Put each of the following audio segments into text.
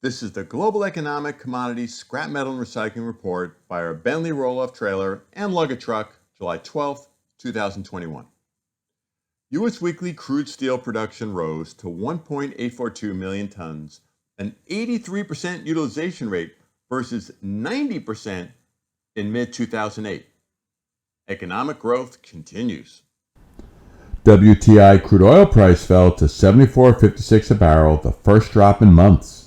This is the Global Economic Commodities Scrap Metal and Recycling Report by our Bentley roll-off trailer and luggage truck, July 12, 2021. U.S. weekly crude steel production rose to 1.842 million tons, an 83% utilization rate versus 90% in mid-2008. Economic growth continues. WTI crude oil price fell to $74.56 a barrel, the first drop in months.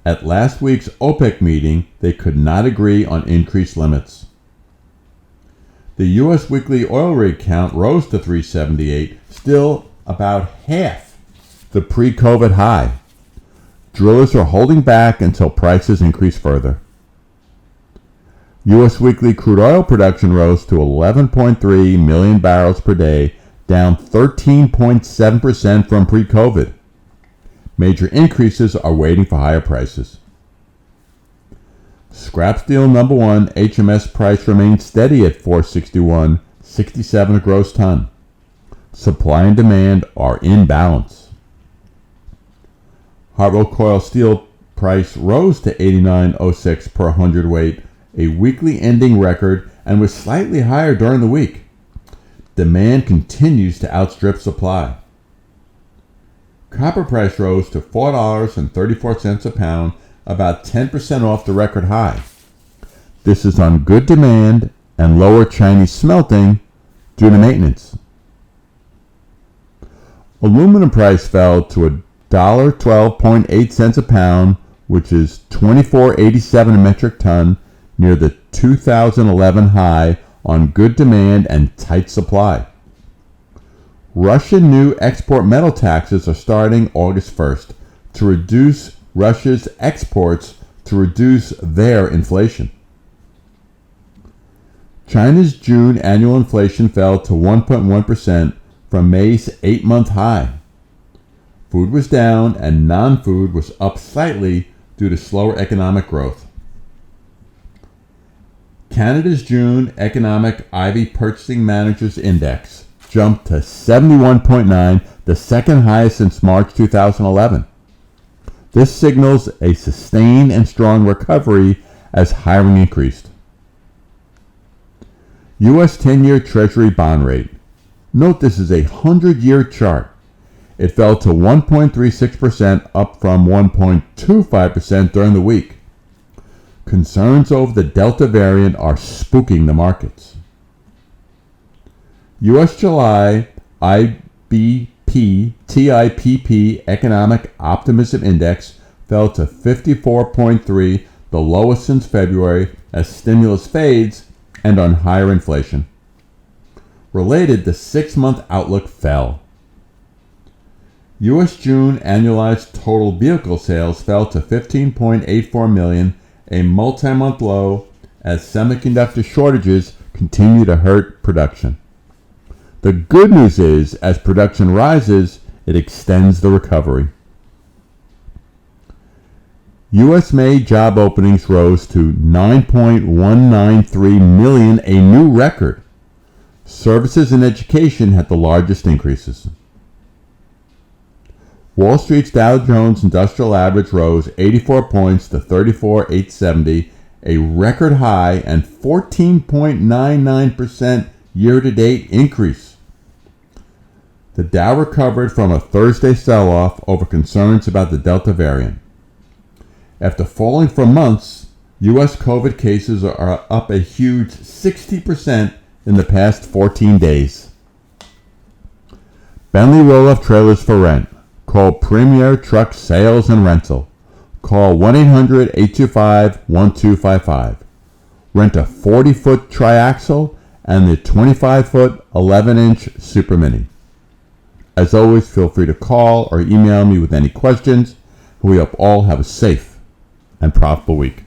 At last week's OPEC meeting, they could not agree on increased limits. The U.S. weekly oil rig count rose to 378, still about half the pre-COVID high. Drillers are holding back until prices increase further. U.S. weekly crude oil production rose to 11.3 million barrels per day, down 13.7% from pre-COVID. Major increases are waiting for higher prices. Scrap steel number one HMS price remains steady at $461.67 a gross ton. Supply and demand are in balance. Hot-rolled coil steel price rose to $89.06 per hundredweight, a weekly ending record, and was slightly higher during the week. Demand continues to outstrip supply. Copper price rose to $4.34 a pound, about 10% off the record high. This is on good demand and lower Chinese smelting due to maintenance. Aluminum price fell to $1.128 a pound, which is $24.87 a metric ton, near the 2011 high on good demand and tight supply. Russian new export metal taxes are starting August 1st to reduce Russia's exports to reduce their inflation. China's June annual inflation fell to 1.1% from May's 8-month high. Food was down and non-food was up slightly due to slower economic growth. Canada's June Economic Ivey Purchasing Managers Index jumped to 71.9, the second highest since March 2011. This signals a sustained and strong recovery as hiring increased. U.S. 10-year Treasury bond rate. Note this is a 100-year chart. It fell to 1.36%, up from 1.25% during the week. Concerns over the Delta variant are spooking the markets. U.S. July TIPP Economic Optimism Index fell to 54.3, the lowest since February, as stimulus fades and on higher inflation. Related, the 6-month outlook fell. U.S. June annualized total vehicle sales fell to 15.84 million, a multi-month low, as semiconductor shortages continue to hurt production. The good news is, as production rises, it extends the recovery. U.S. May job openings rose to 9.193 million, a new record. Services and education had the largest increases. Wall Street's Dow Jones Industrial Average rose 84 points to 34,870, a record high and 14.99% year-to-date increase. The Dow recovered from a Thursday sell-off over concerns about the Delta variant. After falling for months, U.S. COVID cases are up a huge 60% in the past 14 days. Bentley roll-off trailers for rent. Call Premier Truck Sales and Rental. Call 1-800-825-1255. Rent a 40-foot triaxle and the 25-foot 11-inch Super Mini. As always, feel free to call or email me with any questions. We hope all have a safe and profitable week.